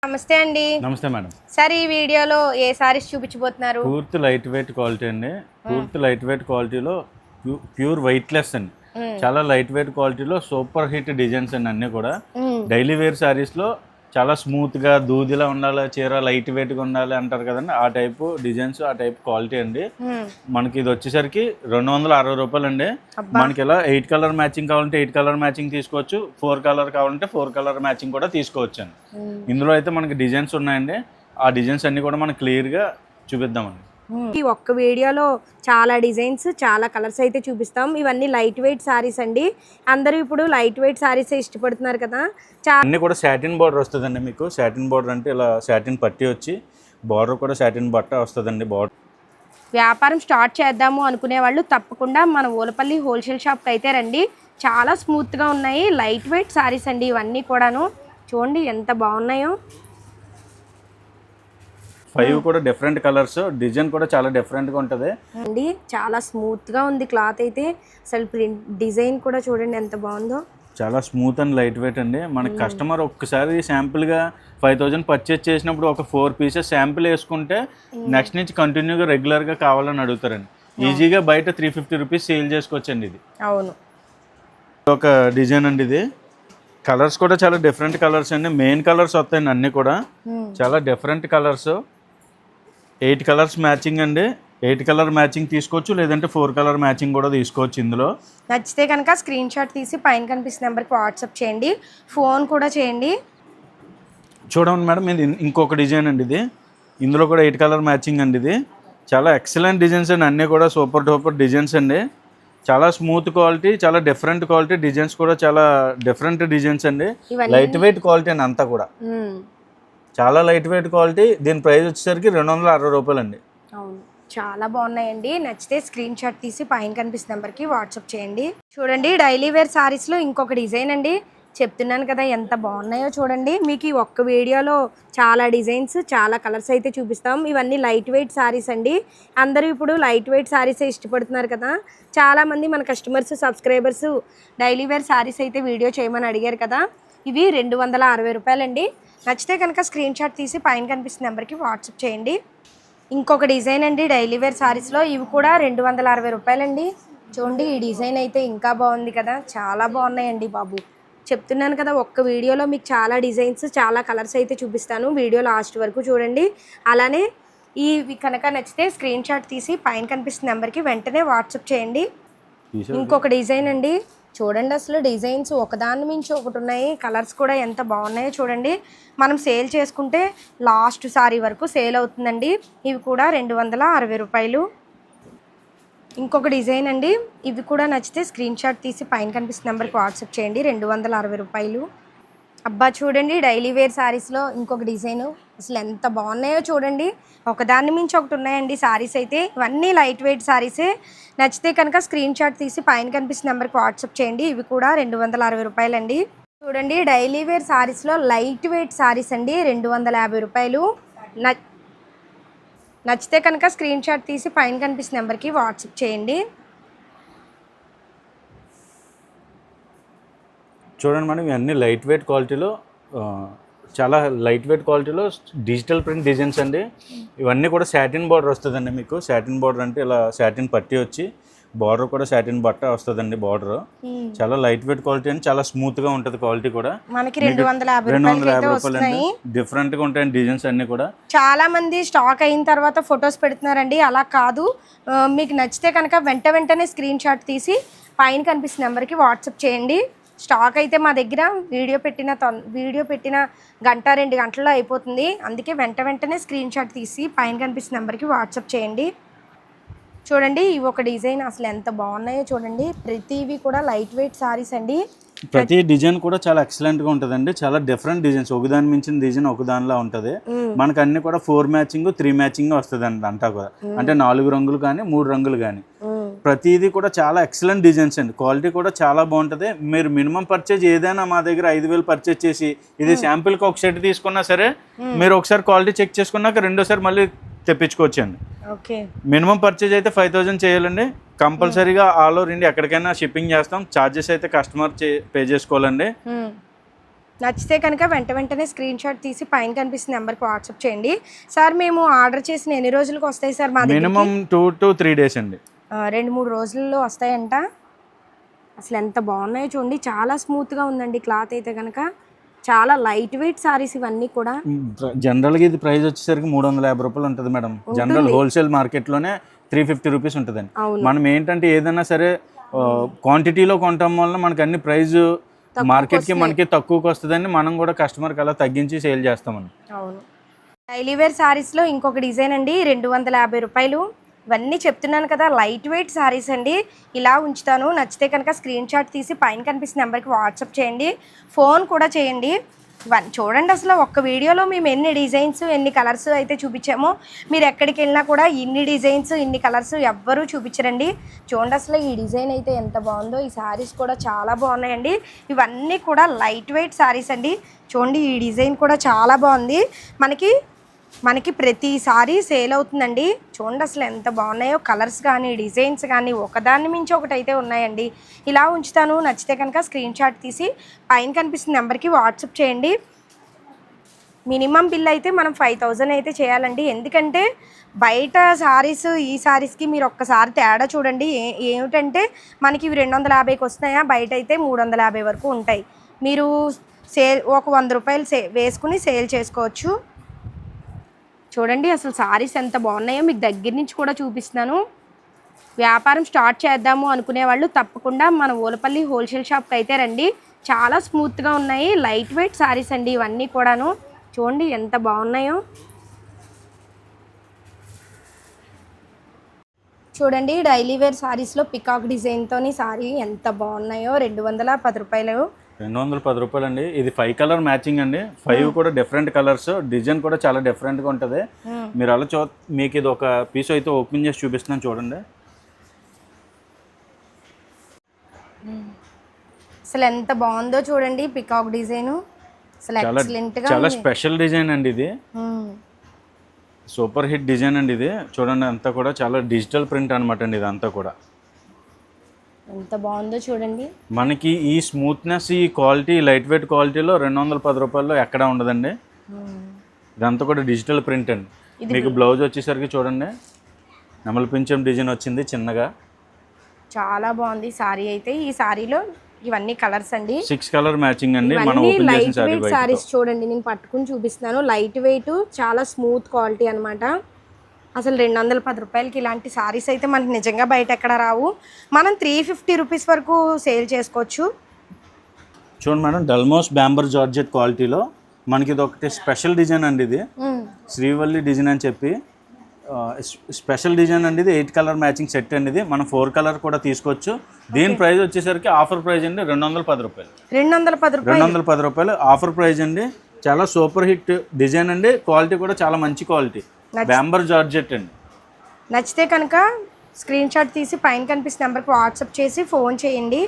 నమస్తే అండి. నమస్తే మేడం. సార్ ఈ వీడియోలో ఏ సారీస్ చూపించబోతున్నారు? పూర్తి లైట్ వెయిట్ క్వాలిటీ అండి. పూర్తి లైట్ వెయిట్ క్వాలిటీలో ప్యూర్ వెయిట్లెస్ అండి. చాలా లైట్ వెయిట్ క్వాలిటీలో సూపర్ హిట్ డిజైన్స్ అండి అన్నీ కూడా. డైలీ వేర్ శారీస్లో చాలా స్మూత్గా దూదిలా ఉండాలి, చీర లైట్ వెయిట్గా ఉండాలి అంటారు కదండి. ఆ టైపు డిజైన్స్, ఆ టైప్ క్వాలిటీ అండి. మనకి ఇది వచ్చేసరికి 260 రూపాయలు అండి. మనకి ఇలా 8 కలర్ మ్యాచింగ్ కావాలంటే 8 కలర్ మ్యాచింగ్ తీసుకోవచ్చు, 4 కలర్ కావాలంటే 4 కలర్ మ్యాచింగ్ కూడా తీసుకోవచ్చు అండి. ఇందులో అయితే మనకి డిజైన్స్ ఉన్నాయండి. ఆ డిజైన్స్ అన్నీ కూడా మనం క్లియర్గా చూపిద్దామండి. ఈ ఒక్క వీడియోలో చాలా డిజైన్స్, చాలా కలర్స్ అయితే చూపిస్తాం. ఇవన్నీ లైట్ వెయిట్ సారీస్ అండి. అందరూ ఇప్పుడు లైట్ వెయిట్ సారీస్ ఇష్టపడుతున్నారు కదా. అన్నీ కూడా సాటిన్ బార్డర్ వస్తుందండి. మీకు సాటిన్ బార్డర్ అంటే ఇలా సాటిన్ పట్టి వచ్చి బార్డర్ కూడా సాటిన్ బట్ట వస్తుందండి. బార్డర్ వ్యాపారం స్టార్ట్ చేద్దాము అనుకునే వాళ్ళు తప్పకుండా మన ఓలపల్లి హోల్సేల్ షాప్కి అయితే రండి. చాలా స్మూత్గా ఉన్నాయి లైట్ వెయిట్ సారీస్ అండి. ఇవన్నీ కూడాను చూడండి ఎంత బాగున్నాయో. 5 కూడా డిఫరెంట్ కలర్స్, డిజైన్ కూడా చాలా డిఫరెంట్గా ఉంటుంది అండి. చాలా స్మూత్గా ఉంది క్లాత్ అయితే. అసలు ప్రింట్ డిజైన్ కూడా చూడండి ఎంత బాగుందో. చాలా స్మూత్ అండ్ లైట్ వెయిట్ అండి. మనకి కస్టమర్ ఒక్కసారి శాంపుల్గా 5000 పర్చేస్ చేసినప్పుడు ఒక 4 పీసెస్ శాంపుల్ వేసుకుంటే నెక్స్ట్ నుంచి కంటిన్యూగా రెగ్యులర్గా కావాలని అడుగుతారండి. ఈజీగా బయట 350 రూపీస్ సేల్ చేసుకోవచ్చండి. ఇది అవును ఒక డిజైన్ అండి. ఇది కలర్స్ కూడా చాలా డిఫరెంట్ కలర్స్ అండి. మెయిన్ కలర్స్ వస్తాయండి అన్నీ కూడా చాలా డిఫరెంట్ కలర్స్. 8 కలర్స్ మ్యాచింగ్ అండి. 8 కలర్ మ్యాచింగ్ తీసుకోవచ్చు, లేదంటే 4 కలర్ మ్యాచింగ్ కూడా తీసుకోవచ్చు. ఇందులో నచ్చితే కనుక స్క్రీన్ షాట్ తీసి పైన కనిపిస్తున్న నెంబర్కి వాట్సాప్ చేయండి, ఫోన్ కూడా చేయండి. చూడండి మేడం, ఇది ఇంకొక డిజైన్ అండి. ఇది ఇందులో కూడా 8 కలర్ మ్యాచింగ్ అండి. ఇది చాలా ఎక్సలెంట్ డిజైన్స్ అండి. అన్నీ కూడా సూపర్ డూపర్ డిజైన్స్ అండి. చాలా స్మూత్ క్వాలిటీ, చాలా డిఫరెంట్ క్వాలిటీ. డిజైన్స్ కూడా చాలా డిఫరెంట్ డిజైన్స్ అండి. లైట్ వెయిట్ క్వాలిటీ అండి అంతా కూడా. చాలా లైట్ వెయిట్ క్వాలిటీ. దీని ప్రైస్ వచ్చేసరికి 260 రూపాయలు అండి. అవును చాలా బాగున్నాయండి. నచ్చితే స్క్రీన్ షాట్ తీసి పైన కనిపిస్తున్న నెంబర్కి వాట్సాప్ చేయండి. చూడండి డైలీ వేర్ సారీస్లో ఇంకొక డిజైన్ అండి. చెప్తున్నాను కదా ఎంత బాగున్నాయో చూడండి. మీకు ఈ ఒక్క వీడియోలో చాలా డిజైన్స్, చాలా కలర్స్ అయితే చూపిస్తాం. ఇవన్నీ లైట్ వెయిట్ సారీస్ అండి. అందరూ ఇప్పుడు లైట్ వెయిట్ సారీసే ఇష్టపడుతున్నారు కదా. చాలామంది మన customers, subscribers daily wear saris అయితే వీడియో చేయమని అడిగారు కదా. ఇవి 260 రూపాయలండి. నచ్చితే కనుక స్క్రీన్ షాట్ తీసి పైన కనిపిస్తున్న నెంబర్కి వాట్సాప్ చేయండి. ఇంకొక డిజైన్ అండి డైలీ వేర్ సారీస్లో. ఇవి కూడా 260 రూపాయలండి. చూడండి ఈ డిజైన్ అయితే ఇంకా బాగుంది కదా. చాలా బాగున్నాయండి బాబు. చెప్తున్నాను కదా ఒక్క వీడియోలో మీకు చాలా డిజైన్స్, చాలా కలర్స్ అయితే చూపిస్తాను. వీడియో లాస్ట్ వరకు చూడండి. అలానే ఇవి కనుక నచ్చితే స్క్రీన్ షాట్ తీసి పైన కనిపిస్తున్న నెంబర్కి వెంటనే వాట్సాప్ చేయండి. ఇంకొక డిజైన్ అండి. చూడండి అసలు డిజైన్స్ ఒకదాని మించి ఒకటి ఉన్నాయి. కలర్స్ కూడా ఎంత బాగున్నాయో చూడండి. మనం సేల్ చేసుకుంటే లాస్ట్ సారీ వరకు సేల్ అవుతుందండి. ఇవి కూడా 260 రూపాయలు. ఇంకొక డిజైన్ అండి. ఇవి కూడా నచ్చితే స్క్రీన్ షాట్ తీసి పైన కనిపిస్తున్న నెంబర్కి వాట్సాప్ చేయండి. 260 రూపాయలు. అబ్బా చూడండి డైలీ వేర్ సారీస్లో ఇంకొక డిజైను. అసలు ఎంత బాగున్నాయో చూడండి. ఒకదాని మించి ఒకటి ఉన్నాయండి సారీస్ అయితే. ఇవన్నీ లైట్ వెయిట్ సారీసే. నచ్చితే కనుక స్క్రీన్ షాట్ తీసి పైన కనిపిస్తున్న నెంబర్కి వాట్సాప్ చేయండి. ఇవి కూడా 260 రూపాయలండి. చూడండి డైలీ వేర్ సారీస్లో లైట్ వెయిట్ సారీస్ అండి. 250 రూపాయలు. నచ్చితే కనుక స్క్రీన్ షాట్ తీసి పైన కనిపిస్తున్న నెంబర్కి వాట్సాప్ చేయండి. చూడండి మేడం, ఇవన్నీ లైట్ వెయిట్ క్వాలిటీలో, చాలా లైట్ వెయిట్ క్వాలిటీలో డిజిటల్ ప్రింట్ డిజైన్స్ అండి. ఇవన్నీ కూడా సాటిన్ బార్డర్ వస్తుందండి. మీకు సాటిన్ బార్డర్ అంటే ఇలా సాటిన్ పట్టి వచ్చి బార్డర్ కూడా సాటిన్ బట్ట వస్తుందండి. బార్డర్ చాలా లైట్ వెయిట్ క్వాలిటీ అండి. చాలా స్మూత్గా ఉంటుంది క్వాలిటీ కూడా. మనకి 250 రూపాయలు డిఫరెంట్గా ఉంటాయండి డిజైన్స్ అన్నీ కూడా. చాలా మంది స్టాక్ అయిన తర్వాత ఫొటోస్ పెడుతున్నారండి. అలా కాదు, మీకు నచ్చితే కనుక వెంటనే స్క్రీన్ షాట్ తీసి పైన కనిపిస్తున్న నెంబర్కి వాట్సాప్ చేయండి. స్టాక్ అయితే మా దగ్గర వీడియో పెట్టిన 1-2 గంటల్లో అయిపోతుంది. అందుకే వెంటనే స్క్రీన్ షాట్ తీసి పైన కనిపిస్తున్న నెంబర్కి వాట్సాప్ చేయండి. చూడండి ఇవి ఒక డిజైన్. అసలు ఎంత బాగున్నాయో చూడండి. ప్రతివి కూడా లైట్ వెయిట్ సారీస్ అండి. ప్రతి డిజైన్ కూడా చాలా ఎక్సలెంట్గా ఉంటుందండి. చాలా డిఫరెంట్ డిజైన్స్, ఒకదాని మించిన డిజైన్ ఒకదానిలా ఉంటుంది. మనకు అన్ని కూడా 4 మ్యాచింగ్ 3 మ్యాచింగ్ వస్తుంది అండి అంతా కూడా. అంటే 4 రంగులు కానీ 3 రంగులు కానీ ప్రతిదీ కూడా చాలా ఎక్సలెంట్ డిజైన్స్ అండి. క్వాలిటీ కూడా చాలా బాగుంటుంది. మీరు మినిమం పర్చేజ్ ఏదైనా మా దగ్గర 5000 పర్చేజ్ చేసి ఇది శాంపిల్కి ఒక సెట్ తీసుకున్నా సరే మీరు ఒకసారి క్వాలిటీ చెక్ చేసుకున్నాక రెండోసారి మళ్ళీ తెప్పించుకోవచ్చండి. మినిమం పర్చేజ్ అయితే 5000 చేయాలండి. కంపల్సరీగా ఆల్ ఓవర్ ఇండియా ఎక్కడికైనా షిప్పింగ్ చేస్తాం. ఛార్జెస్ అయితే కస్టమర్ పే చేసుకోవాలండి. నచ్చితే కనుక వెంటనే స్క్రీన్ షాట్ తీసి పైన కనిపిస్తున్న నెంబర్కి వాట్సాప్ చేయండి. సార్ మేము ఆర్డర్ చేసిన ఎన్ని రోజులకు వస్తాయి సార్? మా మినిమం 2 to 3 days అండి. 2-3 రోజుల్లో వస్తాయంట. అసలు ఎంత బాగున్నాయో చూడండి, చాలా స్మూత్గా ఉందండి క్లాత్ అయితే కనుక. చాలా లైట్ వెయిట్ సారీస్ ఇవన్నీ కూడా. జనరల్గా ఇది ప్రైస్ వచ్చేసరికి 350 రూపాయలు ఉంటుంది మేడం. జనరల్ హోల్సేల్ మార్కెట్లోనే 350 రూపీస్ ఉంటుందండి. మనం ఏంటంటే ఏదైనా సరే క్వాంటిటీలో కొనటం వల్ల మనకి అన్ని ప్రైస్ మార్కెట్కి మనకి తక్కువకి వస్తుందని మనం కూడా కస్టమర్కి అలా తగ్గించి సేల్ చేస్తామండి. అవును. డైలీ వేర్ సారీస్లో ఇంకొక డిజైన్ అండి, 250 రూపాయలు. ఇవన్నీ చెప్తున్నాను కదా, లైట్ వెయిట్ సారీస్ అండి. ఇలా ఉంచుతాను, నచ్చితే కనుక స్క్రీన్ షాట్ తీసి పైన కనిపిస్తున్న నెంబర్కి వాట్సాప్ చేయండి, ఫోన్ కూడా చేయండి. ఇవన్నీ చూడండి, అసలు ఒక్క వీడియోలో మేము ఎన్ని డిజైన్స్ ఎన్ని కలర్స్ అయితే చూపించామో, మీరు ఎక్కడికి వెళ్ళినా కూడా ఇన్ని డిజైన్స్ ఇన్ని కలర్స్ ఎవ్వరూ చూపించరండి. చూడండి అసలు ఈ డిజైన్ అయితే ఎంత బాగుందో. ఈ శారీస్ కూడా చాలా బాగున్నాయండి. ఇవన్నీ కూడా లైట్ వెయిట్ శారీస్ అండి. చూడండి ఈ డిజైన్ కూడా చాలా బాగుంది. మనకి ప్రతిసారి సేల్ అవుతుందండి. చూడండి అసలు ఎంత బాగున్నాయో, కలర్స్ కానీ డిజైన్స్ కానీ ఒకదాన్ని మించి ఒకటి అయితే ఉన్నాయండి. ఇలా ఉంచుతాను, నచ్చితే కనుక స్క్రీన్ షాట్ తీసి పైన కనిపిస్తున్న నెంబర్కి వాట్సాప్ చేయండి. మినిమం బిల్ అయితే మనం 5000 అయితే చేయాలండి. ఎందుకంటే బయట సారీస్ ఈ సారీస్కి మీరు ఒక్కసారి తేడా చూడండి. ఏమిటంటే మనకి ఇవి 250కి వస్తున్నాయా, బయట అయితే 350 వరకు ఉంటాయి. మీరు ఒక 100 రూపాయలు వేసుకుని సేల్ చేసుకోవచ్చు. చూడండి అసలు సారీస్ ఎంత బాగున్నాయో మీకు దగ్గర నుంచి కూడా చూపిస్తున్నాను. వ్యాపారం స్టార్ట్ చేద్దాము అనుకునే వాళ్ళు తప్పకుండా మన ఓలపల్లి హోల్సేల్ షాప్కి అయితే రండి. చాలా స్మూత్గా ఉన్నాయి, లైట్ వెయిట్ సారీస్ అండి ఇవన్నీ కూడాను. చూడండి ఎంత బాగున్నాయో. చూడండి డైలీ వేర్ సారీస్లో పికాక్ డిజైన్తోని సారీ ఎంత బాగున్నాయో. 210 రూపాయలు. 210 రూపాయలు అండి. ఇది 5 కలర్ మ్యాచింగ్ అండి. 5 కూడా డిఫరెంట్ కలర్స్, డిజైన్ కూడా చాలా డిఫరెంట్గా ఉంటుంది. మీరు అలా మీకు ఇది ఒక పీస్ అయితే ఓపెన్ చేసి చూపిస్తున్నాను చూడండి. అసలు ఎంత బాగుందో చూడండి పికాక్ డిజైన్. అసలు ఎక్సలెంట్గా, చాలా స్పెషల్ డిజైన్ అండి ఇది. సూపర్ హిట్ డిజైన్ అండి ఇది. చూడండి అంతా కూడా చాలా డిజిటల్ ప్రింట్ అనమాట అండి. ఇదంతా కూడా ఎంత బాగుందో చూడండి. మనకి ఈ స్మూత్నెస్, ఈ క్వాలిటీ, లైట్ వెయిట్ క్వాలిటీలో 210 రూపాయల్లో ఎక్కడా ఉండదండి. ఇదంతా కూడా డిజిటల్ ప్రింట్ అండి. మీకు బ్లౌజ్ వచ్చేసరికి చూడండి నెమలి పింఛం డిజైన్ వచ్చింది చిన్నగా. చాలా బాగుంది సారీ అయితే. ఈ సారీలో ఇవన్నీ కలర్స్ అండి, 6 కలర్ మ్యాచింగ్ అండి. మనం ఓపెన్ చేసిన సారీ సారీస్ చూడండి, నేను పట్టుకుని చూపిస్తున్నాను. లైట్ వెయిట్, చాలా స్మూత్ క్వాలిటీ అనమాట. అసలు 210 రూపాయలకి ఇలాంటి సారీస్ అయితే మనకి నిజంగా బయట ఎక్కడ రావు. మనం 350 రూపీస్ వరకు సేల్ చేసుకోవచ్చు. చూడండి మేడం, డల్మోస్ బ్యాంబర్ జార్జెట్ క్వాలిటీలో మనకి ఇది ఒకటి స్పెషల్ డిజైన్ అండి. ఇది శ్రీవల్లి డిజైన్ అని చెప్పి స్పెషల్ డిజైన్ అండి. ఇది 8 కలర్ మ్యాచింగ్ సెట్ అండి. ఇది మనం 4 కలర్ కూడా తీసుకోవచ్చు. దీని ప్రైస్ వచ్చేసరికి ఆఫర్ ప్రైస్ అండి 210 రూపాయలు. 210 రూపాయలు ఆఫర్ ప్రైస్ అండి. చాలా సూపర్ హిట్ డిజైన్ అండి. క్వాలిటీ కూడా చాలా మంచి క్వాలిటీ, బ్యాంబర్ జార్జెట్ అండి. నచ్చితే కనుక స్క్రీన్ షాట్ తీసి పైన కనిపిస్తున్న నెంబర్కి వాట్సాప్ చేసి ఫోన్ చేయండి.